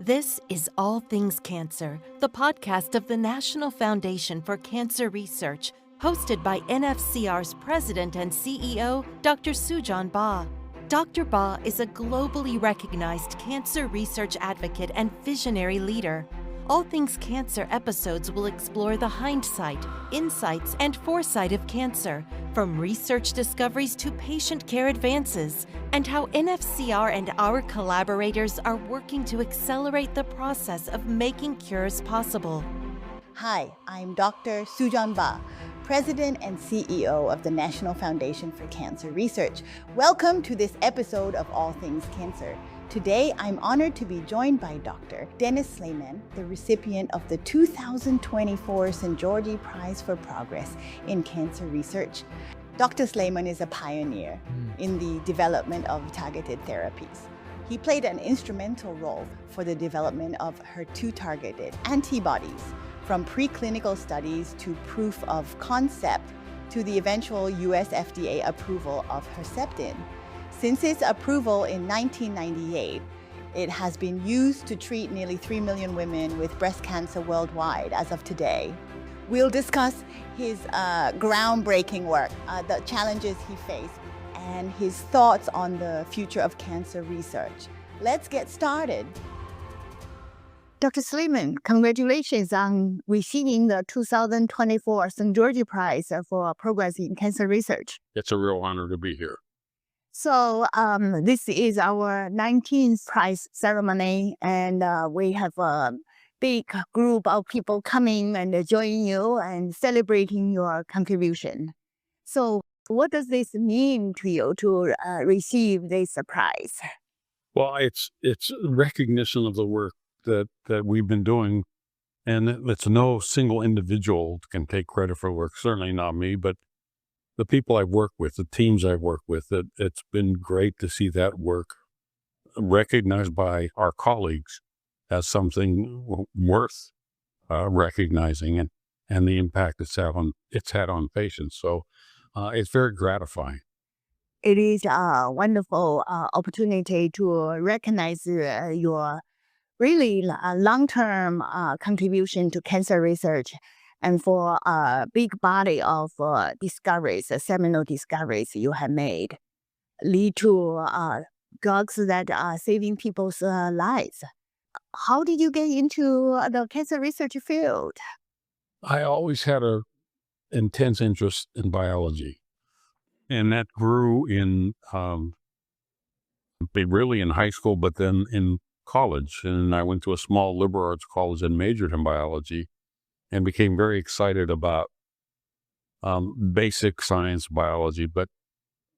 This is All Things Cancer, the podcast of the National Foundation for Cancer Research, hosted by NFCR's President and CEO, Dr. Sujuan Ba. Dr. Ba is a globally recognized cancer research advocate and visionary leader. All Things Cancer episodes will explore the hindsight, insights, and foresight of cancer, from research discoveries to patient care advances, and how NFCR and our collaborators are working to accelerate the process of making cures possible. Hi, I'm Dr. Sujuan Ba, President and CEO of the National Foundation for Cancer Research. Welcome to this episode of All Things Cancer. Today, I'm honored to be joined by Dr. Slamon, the recipient of the 2024 Szent-Györgyi Prize for Progress in Cancer Research. Dr. Slamon is a pioneer in the development of targeted therapies. He played an instrumental role for the development of HER2-targeted antibodies, from preclinical studies to proof of concept to the eventual US FDA approval of Herceptin. Since its approval in 1998, it has been used to treat nearly 3 million women with breast cancer worldwide as of today. We'll discuss his groundbreaking work, the challenges he faced, and his thoughts on the future of cancer research. Let's get started. Dr. Slamon, congratulations on receiving the 2024 Szent-Györgyi Prize for Progress in Cancer Research. It's a real honor to be here. So this is our 19th prize ceremony, and we have a big group of people coming and joining you and celebrating your contribution. So what does this mean to you to receive this prize? Well, it's recognition of the work that we've been doing, and it's no single individual can take credit for work, certainly not me, but the people I've worked with, the teams I've worked with, it's been great to see that work recognized by our colleagues as something worth recognizing, and the impact it's had on patients. So it's very gratifying. It is a wonderful opportunity to recognize your really long-term contribution to cancer research, and for a big body of discoveries, seminal discoveries you have made, lead to drugs that are saving people's lives. How did you get into the cancer research field? I always had an intense interest in biology, and that grew really in high school, but then in college. And I went to a small liberal arts college and majored in biology, and became very excited about basic science biology. But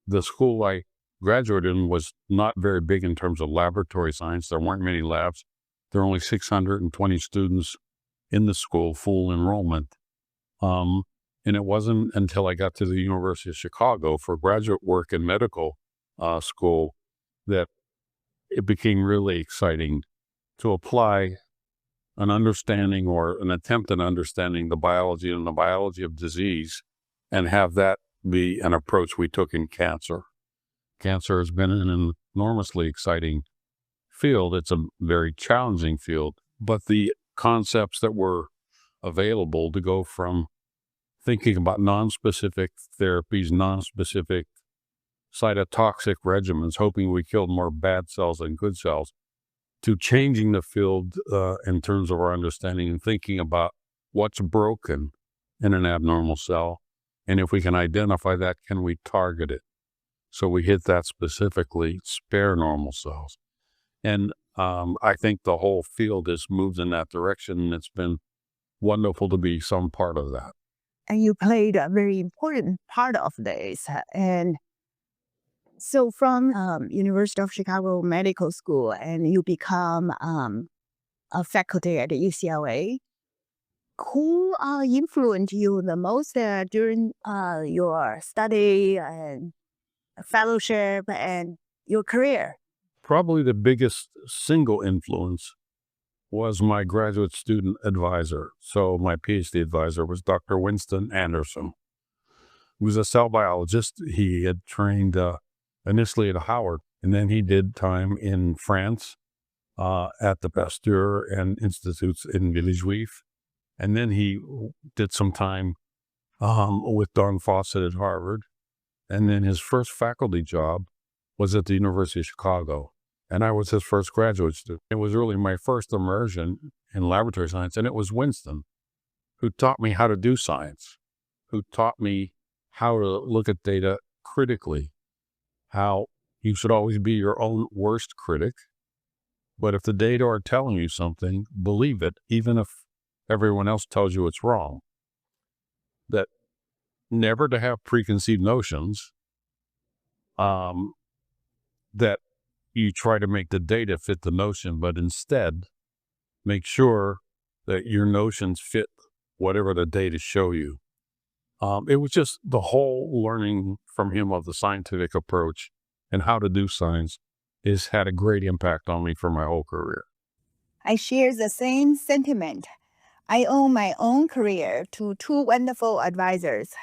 the school I graduated in was not very big in terms of laboratory science. There weren't many labs. There were only 620 students in the school, full enrollment. And it wasn't until I got to the University of Chicago for graduate work in medical school that it became really exciting to apply an understanding or an attempt at understanding the biology and the biology of disease, and have that be an approach we took in cancer. Cancer has been an enormously exciting field. It's a very challenging field, but the concepts that were available to go from thinking about non-specific therapies, non-specific cytotoxic regimens, hoping we killed more bad cells than good cells, to changing the field in terms of our understanding and thinking about what's broken in an abnormal cell. And if we can identify that, can we target it? So we hit that specifically, spare normal cells. And I think the whole field has moved in that direction, and it's been wonderful to be some part of that. And you played a very important part of this. And so from University of Chicago Medical School, and you become a faculty at UCLA, who influenced you the most during your study and fellowship and your career? Probably the biggest single influence was my graduate student advisor. So my PhD advisor was Dr. Winston Anderson, who was a cell biologist. He had trained initially at Howard, and then he did time in France at the Pasteur and institutes in Villejuif. And then he did some time with Don Fawcett at Harvard. And then his first faculty job was at the University of Chicago. And I was his first graduate student. It was really my first immersion in laboratory science. And it was Winston who taught me how to do science, who taught me how to look at data critically, how you should always be your own worst critic. But if the data are telling you something, believe it, even if everyone else tells you it's wrong. That never to have preconceived notions, that you try to make the data fit the notion, but instead make sure that your notions fit whatever the data show you. It was just the whole learning from him of the scientific approach and how to do science has had a great impact on me for my whole career. I share the same sentiment. I owe my own career to two wonderful advisors,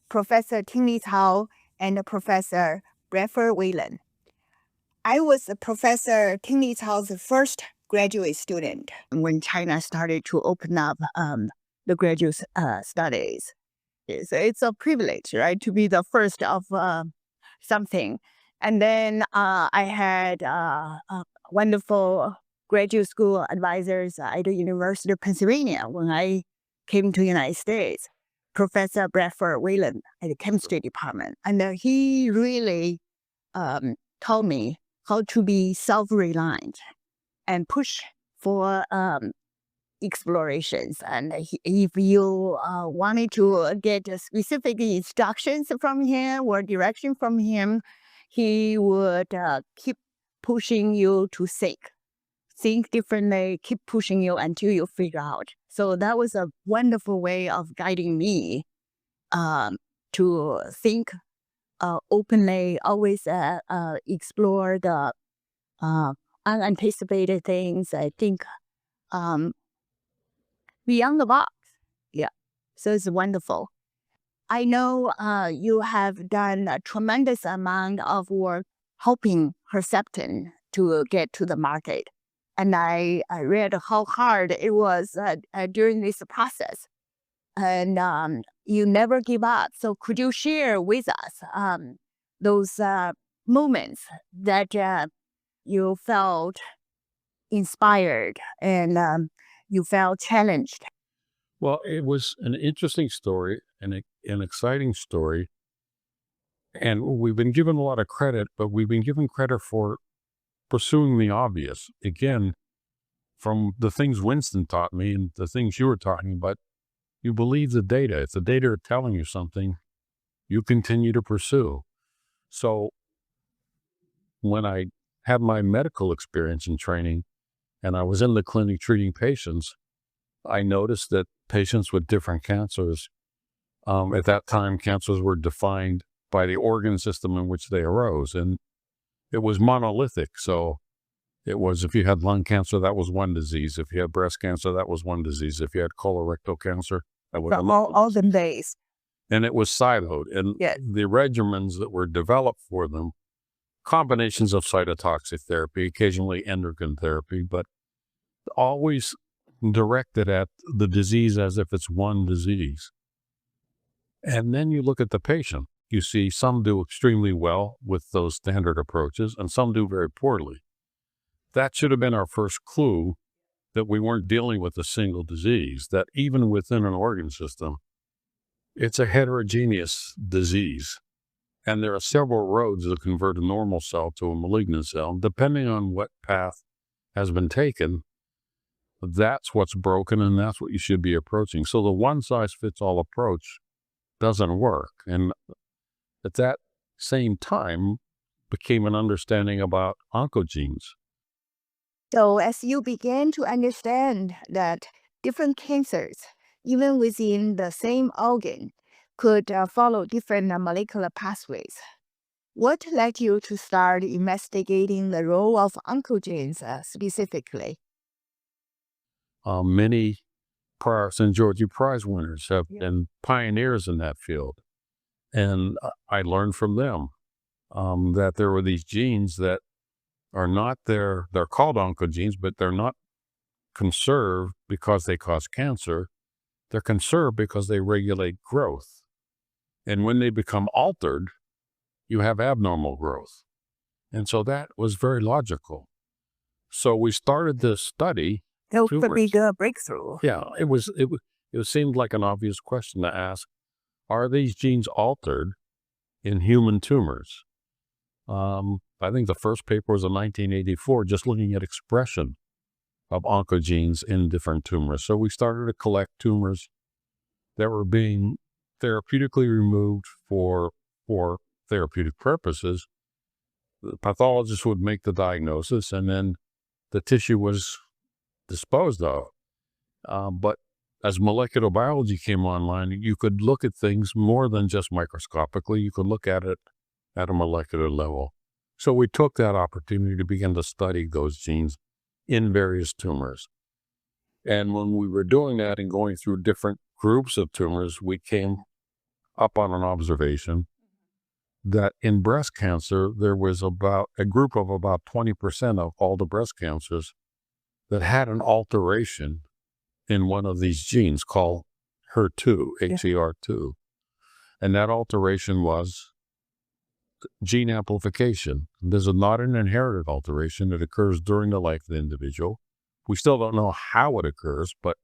Professor Ting-Li Cao and Professor Bradford Whalen. I was Professor Ting-Li Cao's first graduate student when China started to open up the graduate studies. It's a privilege, right, to be the first of something. And then I had wonderful graduate school advisors at the University of Pennsylvania when I came to the United States, Professor Bradford Whalen at the chemistry department. And he really taught me how to be self-reliant and push for explorations. And if you wanted to get specific instructions from him or direction from him, he would keep pushing you to think differently, keep pushing you until you figure out. So that was a wonderful way of guiding me to think openly, always explore the unanticipated things. I think beyond the box. Yeah. So it's wonderful. I know you have done a tremendous amount of work helping Herceptin to get to the market. And I read how hard it was during this process. And you never give up. So could you share with us those moments that you felt inspired and you felt challenged? Well, it was an interesting story and an exciting story. And we've been given a lot of credit, but we've been given credit for pursuing the obvious. Again, from the things Winston taught me and the things you were talking about, you believe the data. If the data are telling you something, you continue to pursue. So when I had my medical experience and training, and I was in the clinic treating patients, I noticed that patients with different cancers, at that time, cancers were defined by the organ system in which they arose. And it was monolithic. So it was, if you had lung cancer, that was one disease. If you had breast cancer, that was one disease. If you had colorectal cancer, that was all the days. And it was siloed. And the regimens that were developed for them, combinations of cytotoxic therapy, occasionally endocrine therapy, but always directed at the disease as if it's one disease. And then you look at the patient. You see some do extremely well with those standard approaches, and some do very poorly. That should have been our first clue that we weren't dealing with a single disease, that even within an organ system, it's a heterogeneous disease. And there are several roads that convert a normal cell to a malignant cell. Depending on what path has been taken, that's what's broken, and that's what you should be approaching. So the one-size-fits-all approach doesn't work. And at that same time became an understanding about oncogenes. So as you began to understand that different cancers, even within the same organ, could follow different molecular pathways, what led you to start investigating the role of oncogenes specifically? Many prior Szent-Györgyi Prize winners have been pioneers in that field. And I learned from them that there were these genes that are not there. They're called oncogenes, but they're not conserved because they cause cancer. They're conserved because they regulate growth. And when they become altered, you have abnormal growth. And so that was very logical. So we started this study. That was a big breakthrough. Yeah, it seemed like an obvious question to ask. Are these genes altered in human tumors? I think the first paper was in 1984, just looking at expression of oncogenes in different tumors. So we started to collect tumors that were being therapeutically removed for therapeutic purposes. The pathologist would make the diagnosis, and then the tissue was disposed of. But as molecular biology came online, you could look at things more than just microscopically. You could look at it at a molecular level. So we took that opportunity to begin to study those genes in various tumors. And when we were doing that and going through different groups of tumors, we came up on an observation that in breast cancer, there was about a group of about 20% of all the breast cancers that had an alteration in one of these genes called HER2, HER2. And that alteration was gene amplification. This is not an inherited alteration. It occurs during the life of the individual. We still don't know how it occurs, but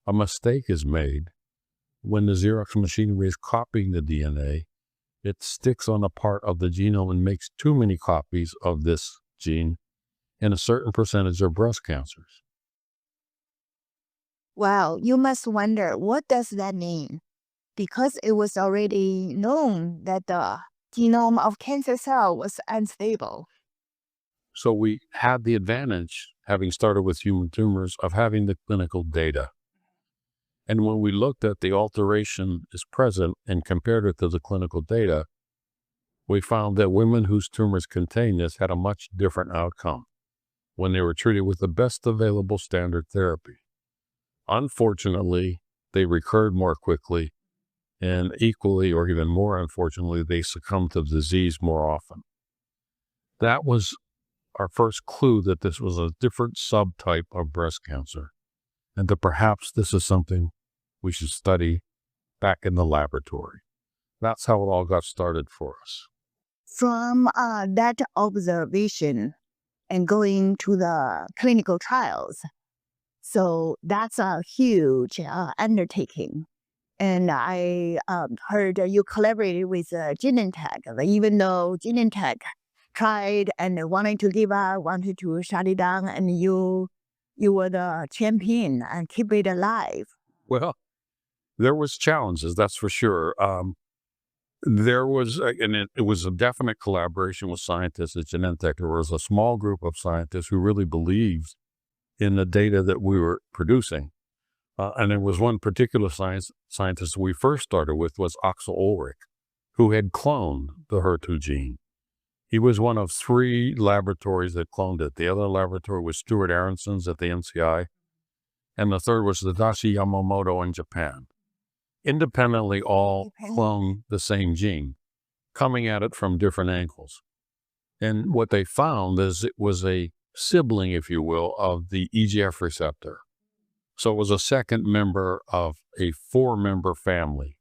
a mistake is made. When the Xerox machinery is copying the DNA, it sticks on a part of the genome and makes too many copies of this gene in a certain percentage of breast cancers. Wow, you must wonder, what does that mean? Because it was already known that the genome of cancer cell was unstable. So we had the advantage, having started with human tumors, of having the clinical data. And when we looked at the alteration is present and compared it to the clinical data, we found that women whose tumors contain this had a much different outcome when they were treated with the best available standard therapy. Unfortunately, they recurred more quickly, and equally or even more unfortunately, they succumbed to the disease more often. That was our first clue that this was a different subtype of breast cancer, and that perhaps this is something we should study back in the laboratory. That's how it all got started for us. From that observation and going to the clinical trials, so that's a huge undertaking. And I heard you collaborated with Genentech, even though Genentech tried and wanted to give up, wanted to shut it down, and you were the champion and keep it alive. Well, there was challenges, that's for sure. There was, and it was a definite collaboration with scientists at Genentech. There was a small group of scientists who really believed in the data that we were producing. And there was one particular scientist we first started with was Axel Ulrich, who had cloned the HER2 gene. He was one of 3 laboratories that cloned it. The other laboratory was Stuart Aronson's at the NCI, and the third was Tadashi Yamamoto in Japan. Independently, all cloned the same gene, coming at it from different angles. And what they found is it was a sibling, if you will, of the EGF receptor. So it was a second member of a 4-member family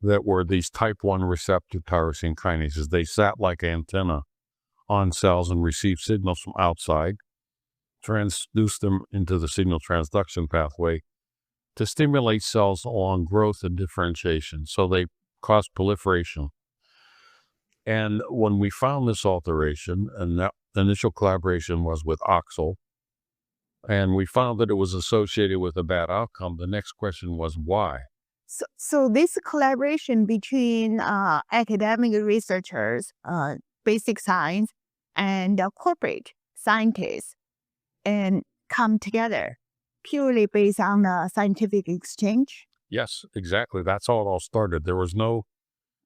that were these type 1 receptor tyrosine kinases. They sat like antenna on cells and received signals from outside, transduced them into the signal transduction pathway to stimulate cells along growth and differentiation. So they cause proliferation. And when we found this alteration, and that initial collaboration was with Axel, and we found that it was associated with a bad outcome, the next question was why? So this collaboration between academic researchers, basic science, and corporate scientists, and come together purely based on the scientific exchange? Yes, exactly. That's how it all started. There was no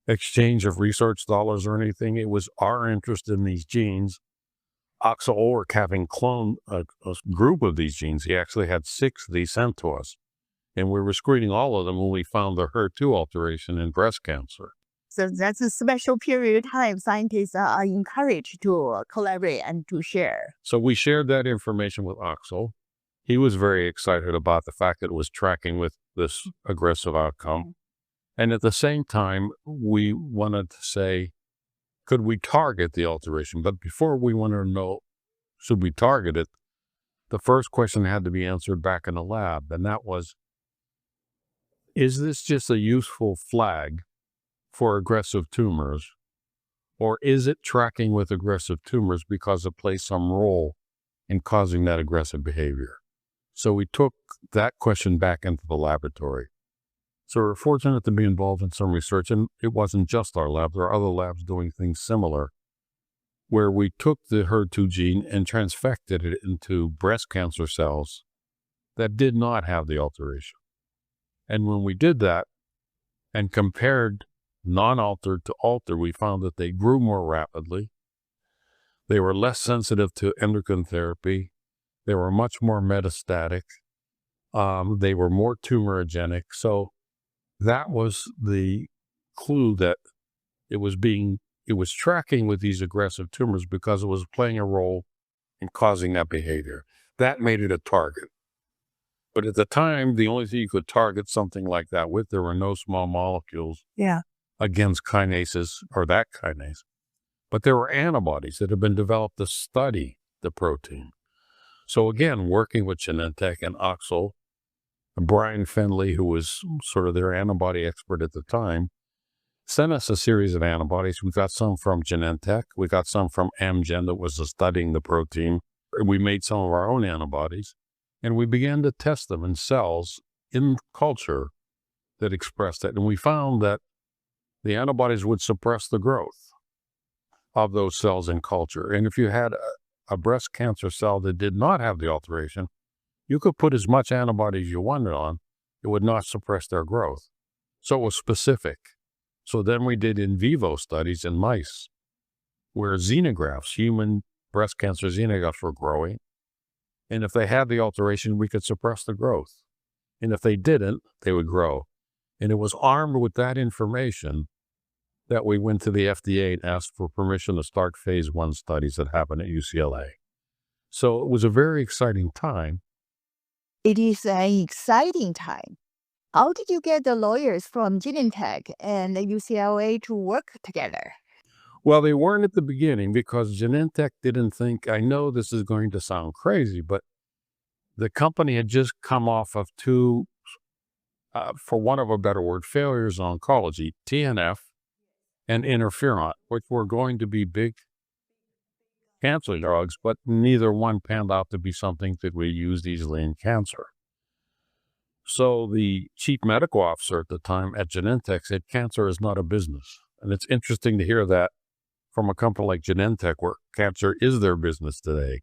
exchange of research dollars or anything. It was our interest in these genes. Axel Ulrich, having cloned a group of these genes, he actually had 6 of these sent to us. And we were screening all of them when we found the HER2 alteration in breast cancer. So that's a special period of time. Scientists are encouraged to collaborate and to share. So we shared that information with Axel. He was very excited about the fact that it was tracking with this aggressive outcome. And at the same time, we wanted to say, could we target the alteration? But before we wanted to know, should we target it, the first question had to be answered back in the lab. And that was, is this just a useful flag for aggressive tumors? Or is it tracking with aggressive tumors because it plays some role in causing that aggressive behavior? So we took that question back into the laboratory. So we're fortunate to be involved in some research, and it wasn't just our lab. There are other labs doing things similar, where we took the HER2 gene and transfected it into breast cancer cells that did not have the alteration. And when we did that and compared non-altered to altered, we found that they grew more rapidly. They were less sensitive to endocrine therapy. They were much more metastatic. They were more tumorigenic. So that was the clue that it was tracking with these aggressive tumors because it was playing a role in causing that behavior. That made it a target. But at the time, the only thing you could target something like that with, there were no small molecules against kinases or that kinase. But there were antibodies that had been developed to study the protein. So again, working with Genentech and Axel, Brian Fenley, who was sort of their antibody expert at the time, sent us a series of antibodies. We got some from Genentech. We got some from Amgen that was studying the protein. We made some of our own antibodies, and we began to test them in cells in culture that expressed it. And we found that the antibodies would suppress the growth of those cells in culture. And if you had a breast cancer cell that did not have the alteration, you could put as much antibody as you wanted on, it would not suppress their growth. So it was specific. So then we did in vivo studies in mice where xenografts, human breast cancer xenografts, were growing. And if they had the alteration, we could suppress the growth. And if they didn't, they would grow. And it was armed with that information that we went to the FDA and asked for permission to start phase 1 studies that happened at UCLA. So it was a very exciting time. It is an exciting time. How did you get the lawyers from Genentech and UCLA to work together? Well, they weren't at the beginning because Genentech didn't think, I know this is going to sound crazy, but the company had just come off of two, for want of a better word, failures in oncology, TNF and interferon, which were going to be big cancer drugs, but neither one panned out to be something that we used easily in cancer. So the chief medical officer at the time at Genentech said, cancer is not a business. And it's interesting to hear that from a company like Genentech, where cancer is their business today.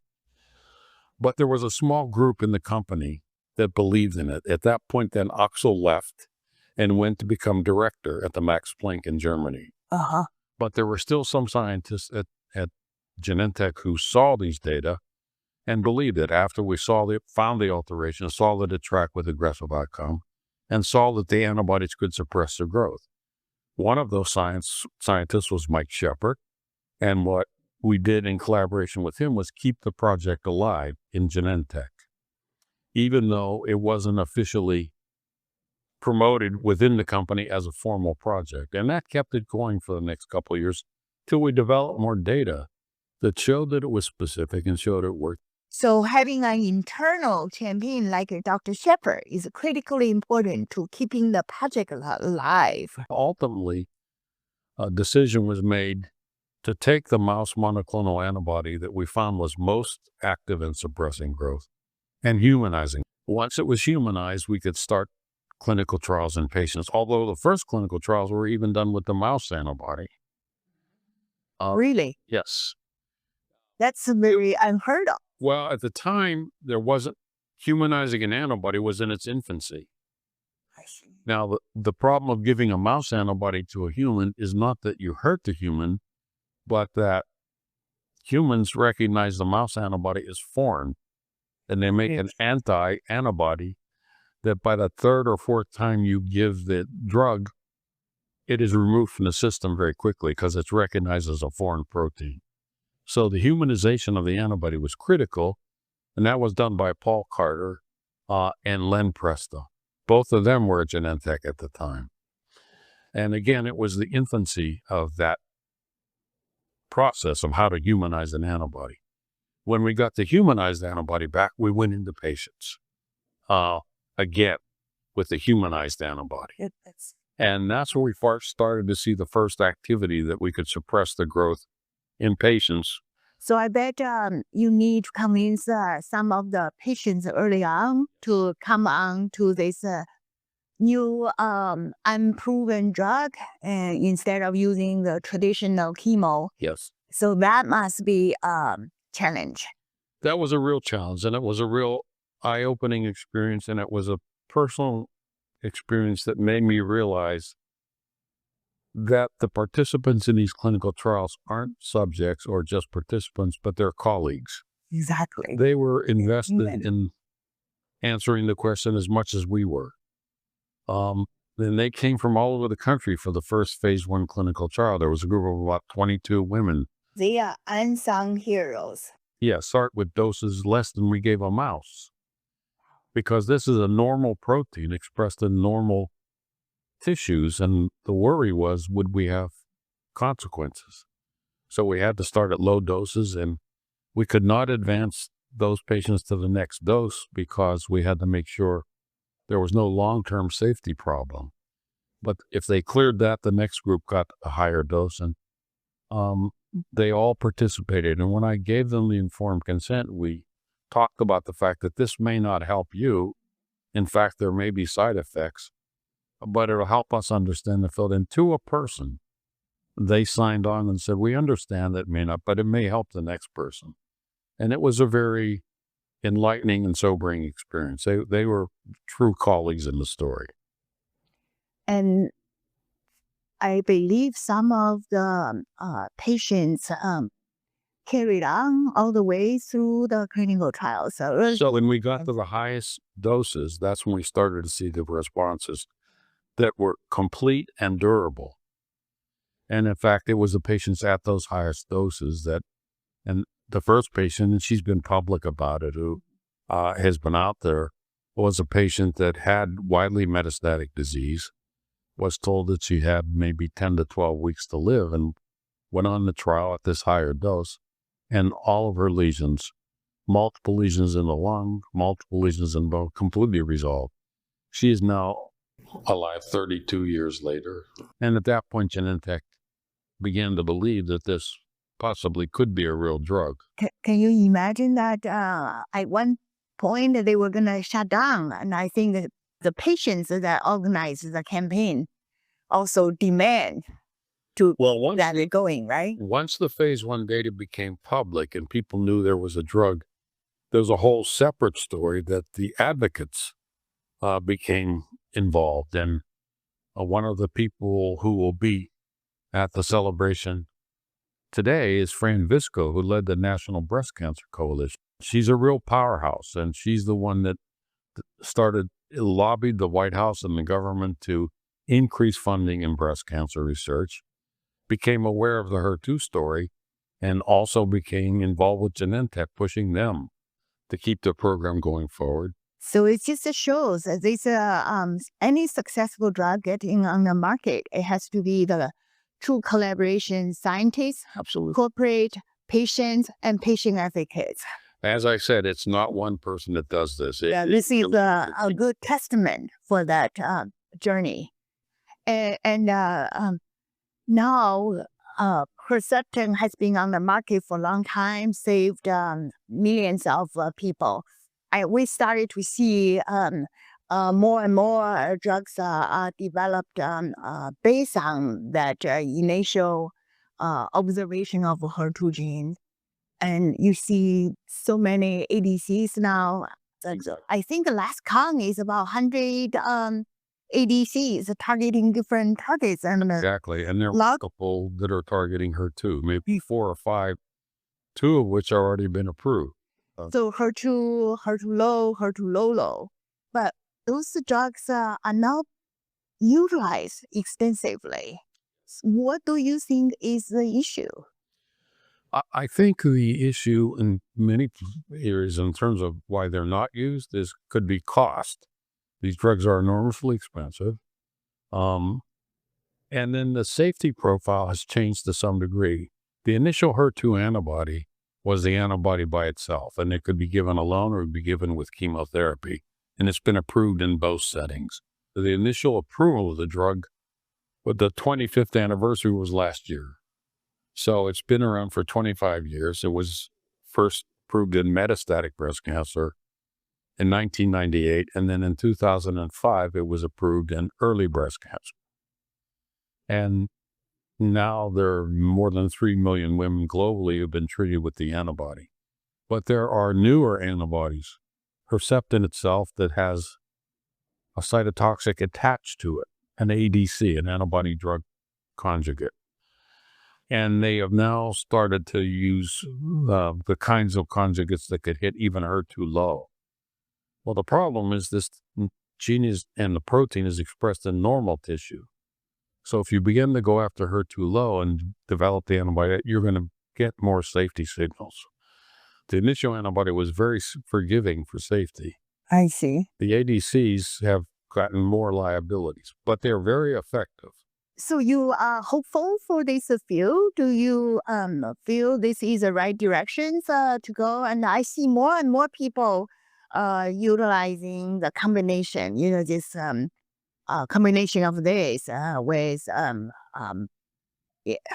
But there was a small group in the company that believed in it. At that point, then Axel left and went to become director at the Max Planck in Germany. But there were still some scientists at Genentech who saw these data and believed it after we found the alteration, saw that it tracked with aggressive outcome, and saw that the antibodies could suppress their growth. One of those scientists was Mike Shepard, and what we did in collaboration with him was keep the project alive in Genentech, even though it wasn't officially promoted within the company as a formal project. And that kept it going for the next couple of years till we developed more data that showed that it was specific and showed it worked. So having an internal champion like Dr. Shepard is critically important to keeping the project alive. Ultimately, a decision was made to take the mouse monoclonal antibody that we found was most active in suppressing growth and humanizing. Once it was humanized, we could start clinical trials in patients, although the first clinical trials were even done with the mouse antibody. Really? Yes. That's very unheard of. Well, at the time, there wasn't humanizing an antibody was in its infancy. I see. Now, the problem of giving a mouse antibody to a human is not that you hurt the human, but that humans recognize the mouse antibody as foreign, and they make an anti-antibody that by the third or fourth time you give the drug, it is removed from the system very quickly because it's recognized as a foreign protein. So the humanization of the antibody was critical, and that was done by Paul Carter and Len Presta. Both of them were at Genentech at the time. And again, it was the infancy of that process of how to humanize an antibody. When we got the humanized antibody back, we went into patients again with the humanized antibody. And that's where we first started to see the first activity that we could suppress the growth in patients. So I bet you need to convince some of the patients early on to come on to this new unproven drug instead of using the traditional chemo. Yes. So that must be a challenge. That was a real challenge, and it was a real eye-opening experience, and it was a personal experience that made me realize that the participants in these clinical trials aren't subjects or just participants, but they're colleagues. Exactly. They were invested in answering the question as much as we were. Then they came from all over the country for the first phase 1 clinical trial. There was a group of about 22 women. They are unsung heroes. Yeah, start with doses less than we gave a mouse. Because this is a normal protein expressed in normal tissues, and the worry was, would we have consequences? So we had to start at low doses, and we could not advance those patients to the next dose because we had to make sure there was no long-term safety problem. But if they cleared that, the next group got a higher dose, and they all participated. And when I gave them the informed consent, we talked about the fact that this may not help you. In fact, there may be side effects, but it'll help us understand the field. And to a person, they signed on and said, we understand that it may not, but it may help the next person. And it was a very enlightening and sobering experience. They were true colleagues in the story. And I believe some of the patients carried on all the way through the clinical trials. So when we got to the highest doses, that's when we started to see the responses that were complete and durable. And in fact, it was the patients at those highest doses that, and the first patient, and she's been public about it, who has been out there, was a patient that had widely metastatic disease, was told that she had maybe 10 to 12 weeks to live, and went on the trial at this higher dose, and all of her lesions, multiple lesions in the lung, multiple lesions in bone, completely resolved. She is now alive 32 years later. And at that point, Genentech began to believe that this possibly could be a real drug. Can you imagine that at one point they were going to shut down? And I think that the patients that organized the campaign also demand to that it going, right? Once the phase 1 data became public and people knew there was a drug, there's a whole separate story that the advocates became involved. And one of the people who will be at the celebration today is Fran Visco, who led the National Breast Cancer Coalition. She's a real powerhouse, and she's the one that lobbied the White House and the government to increase funding in breast cancer research, became aware of the HER2 story, and also became involved with Genentech, pushing them to keep the program going forward. So it just shows that this any successful drug getting on the market, it has to be the true collaboration, scientists, absolutely, corporate, patients, and patient advocates. As I said, it's not one person that does this. This is a good testament for that journey. And now Herceptin has been on the market for a long time, saved millions of people. We started to see more and more drugs are developed based on that initial observation of HER2 gene. And you see so many ADCs now. I think the last count is about 100 ADCs targeting different targets. Exactly. And there are multiple that are targeting HER2, maybe 4 or 5, 2 of which have already been approved. So HER2 low. But those drugs are not utilized extensively. What do you think is the issue? I think the issue in many areas in terms of why they're not used could be cost. These drugs are enormously expensive. And then the safety profile has changed to some degree. The initial HER2 antibody was the antibody by itself, and it could be given alone or be given with chemotherapy. And it's been approved in both settings. The initial approval of the drug, but the 25th anniversary was last year. So it's been around for 25 years. It was first approved in metastatic breast cancer in 1998, and then in 2005, it was approved in early breast cancer. And now there are more than 3 million women globally who've been treated with the antibody. But there are newer antibodies, Herceptin itself, that has a cytotoxic attached to it, an ADC, an antibody drug conjugate. And they have now started to use the kinds of conjugates that could hit even HER2 low. Well, the problem is this gene and the protein is expressed in normal tissue. So if you begin to go after HER2 low and develop the antibody, you're going to get more safety signals. The initial antibody was very forgiving for safety. I see. The ADCs have gotten more liabilities, but they're very effective. So you are hopeful for this field? Do you feel this is the right direction to go? And I see more and more people utilizing the combination, this combination of this with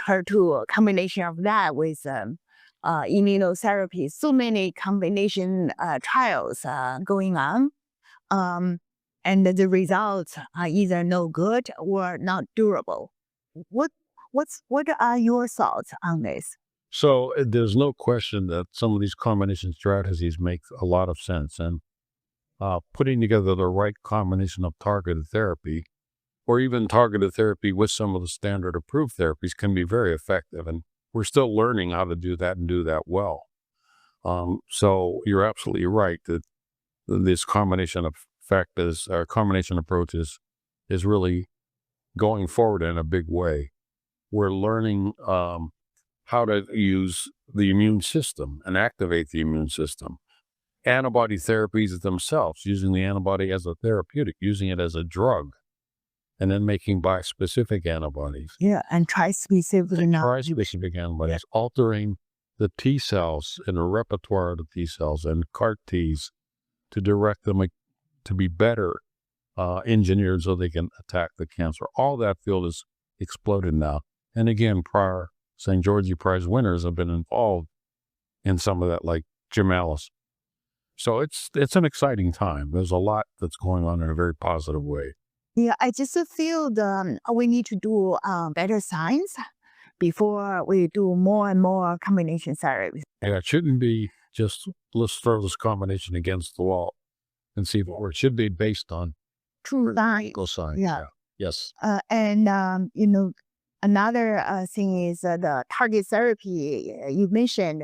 HER2, combination of that with immunotherapy. So many combination trials going on. And the results are either no good or not durable. What are your thoughts on this? So there's no question that some of these combination strategies make a lot of sense. And putting together the right combination of targeted therapy, or even targeted therapy with some of the standard approved therapies, can be very effective. And we're still learning how to do that and do that well. So you're absolutely right that this combination approach is really going forward in a big way. We're learning how to use the immune system and activate the immune system. Antibody therapies themselves, using the antibody as a therapeutic, using it as a drug, and then making bispecific antibodies. Yeah, and trispecific antibodies, altering the T cells in a repertoire of the T cells and CAR Ts to direct them to be better engineered so they can attack the cancer. All that field is exploded now. And again, prior Szent-Györgyi Prize winners have been involved in some of that, like Jim Ellis. So it's an exciting time. There's a lot that's going on in a very positive way. Yeah, I just feel we need to do better science before we do more and more combination therapies. Yeah, it shouldn't be just let's throw this combination against the wall and see if it works. It should be based on true science. Yeah. Yes. And another thing is the target therapy you mentioned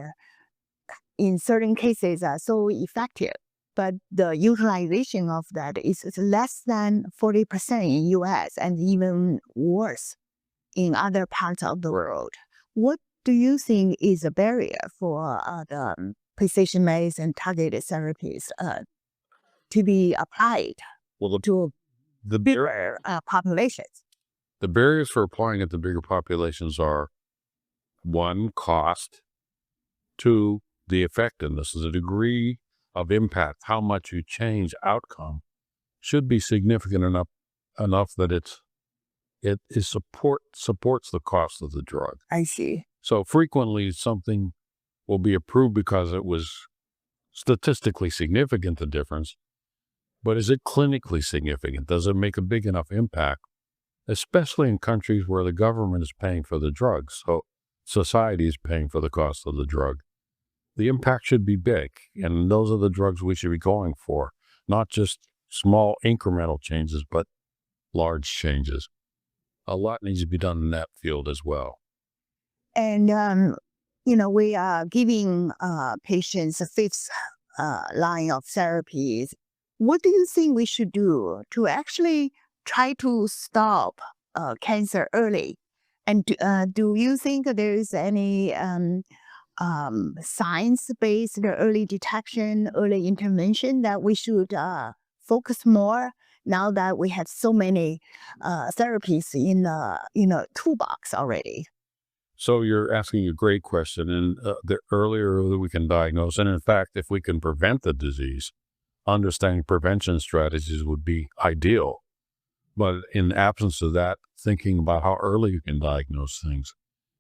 in certain cases are so effective, but the utilization of that is less than 40% in US and even worse in other parts of the world. What do you think is a barrier for the precision medicine targeted therapies to be applied to the bigger populations? The barriers for applying it to bigger populations are 1, cost, 2, the effectiveness, the degree of impact, how much you change outcome should be significant enough that it supports the cost of the drug. I see. So frequently something will be approved because it was statistically significant, the difference, but is it clinically significant? Does it make a big enough impact? Especially in countries where the government is paying for the drugs, so society is paying for the cost of the drug. The impact should be big, and those are the drugs we should be going for, not just small incremental changes, but large changes. A lot needs to be done in that field as well. And, we are giving patients a fifth line of therapies. What do you think we should do to actually try to stop cancer early. And do you think there is any science-based early detection, early intervention that we should focus more now that we have so many therapies in the toolbox already? So you're asking a great question, and the earlier that we can diagnose, and in fact, if we can prevent the disease, understanding prevention strategies would be ideal. But in absence of that, thinking about how early you can diagnose things.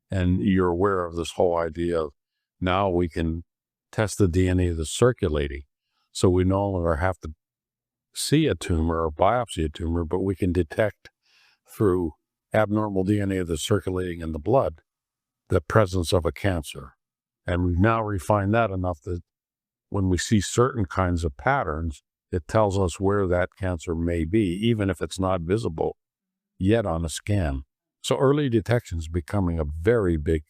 And you're aware of this whole idea of now we can test the DNA that's circulating. So we no longer have to see a tumor or biopsy a tumor, but we can detect through abnormal DNA that's circulating in the blood the presence of a cancer. And we've now refined that enough that when we see certain kinds of patterns, it tells us where that cancer may be, even if it's not visible yet on a scan. So early detection is becoming a very big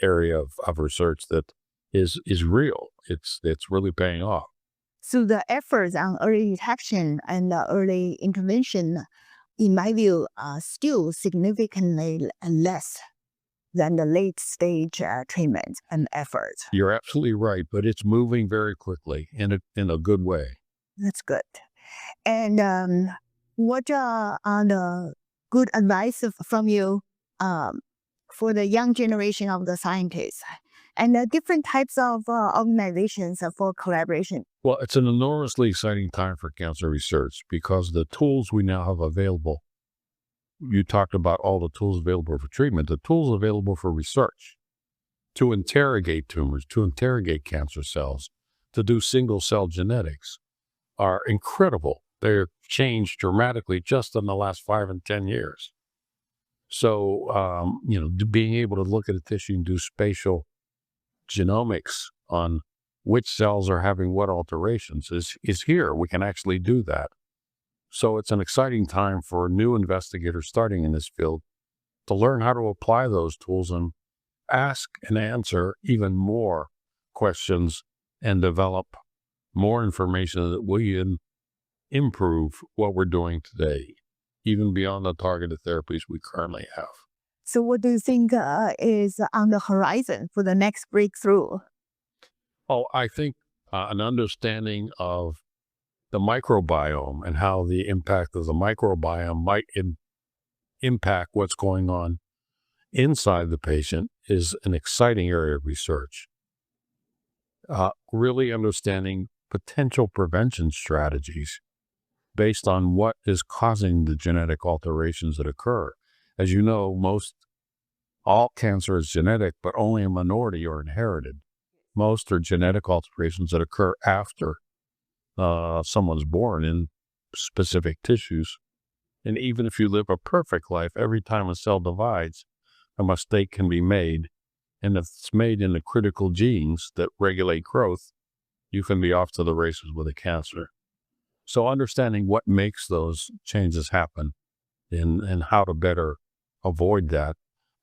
area of research that is real. It's really paying off. So the efforts on early detection and early intervention, in my view, are still significantly less than the late stage treatment and efforts. You're absolutely right, but it's moving very quickly in a good way. That's good. And what are the good advice from you for the young generation of the scientists and the different types of organizations for collaboration? Well, it's an enormously exciting time for cancer research because the tools we now have available, you talked about all the tools available for treatment, the tools available for research to interrogate tumors, to interrogate cancer cells, to do single cell genetics are incredible. They're changed dramatically just in the last 5 and 10 years. So, being able to look at a tissue and do spatial genomics on which cells are having what alterations is here. We can actually do that. So it's an exciting time for new investigators starting in this field to learn how to apply those tools and ask and answer even more questions and develop more information that we can improve what we're doing today, even beyond the targeted therapies we currently have. So what do you think is on the horizon for the next breakthrough? Oh, I think an understanding of the microbiome and how the impact of the microbiome might impact what's going on inside the patient is an exciting area of research. Really understanding potential prevention strategies based on what is causing the genetic alterations that occur. As you know, all cancer is genetic, but only a minority are inherited. Most are genetic alterations that occur after someone's born in specific tissues. And even if you live a perfect life, every time a cell divides, a mistake can be made. And if it's made in the critical genes that regulate growth, you can be off to the races with a cancer. So understanding what makes those changes happen and how to better avoid that,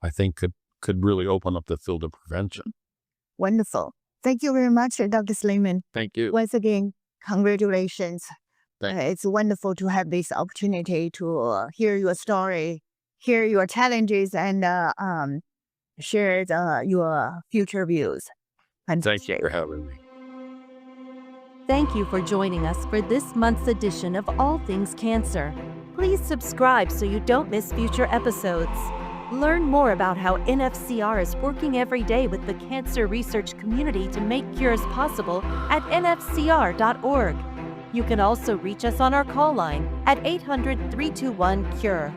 I think could really open up the field of prevention. Wonderful. Thank you very much, Dr. Slamon. Thank you. Once again, congratulations. Thank you. It's wonderful to have this opportunity to hear your story, hear your challenges, and share your future views. Thank you for having me. Thank you for joining us for this month's edition of All Things Cancer. Please subscribe so you don't miss future episodes. Learn more about how NFCR is working every day with the cancer research community to make cures possible at nfcr.org. You can also reach us on our call line at 800-321-CURE.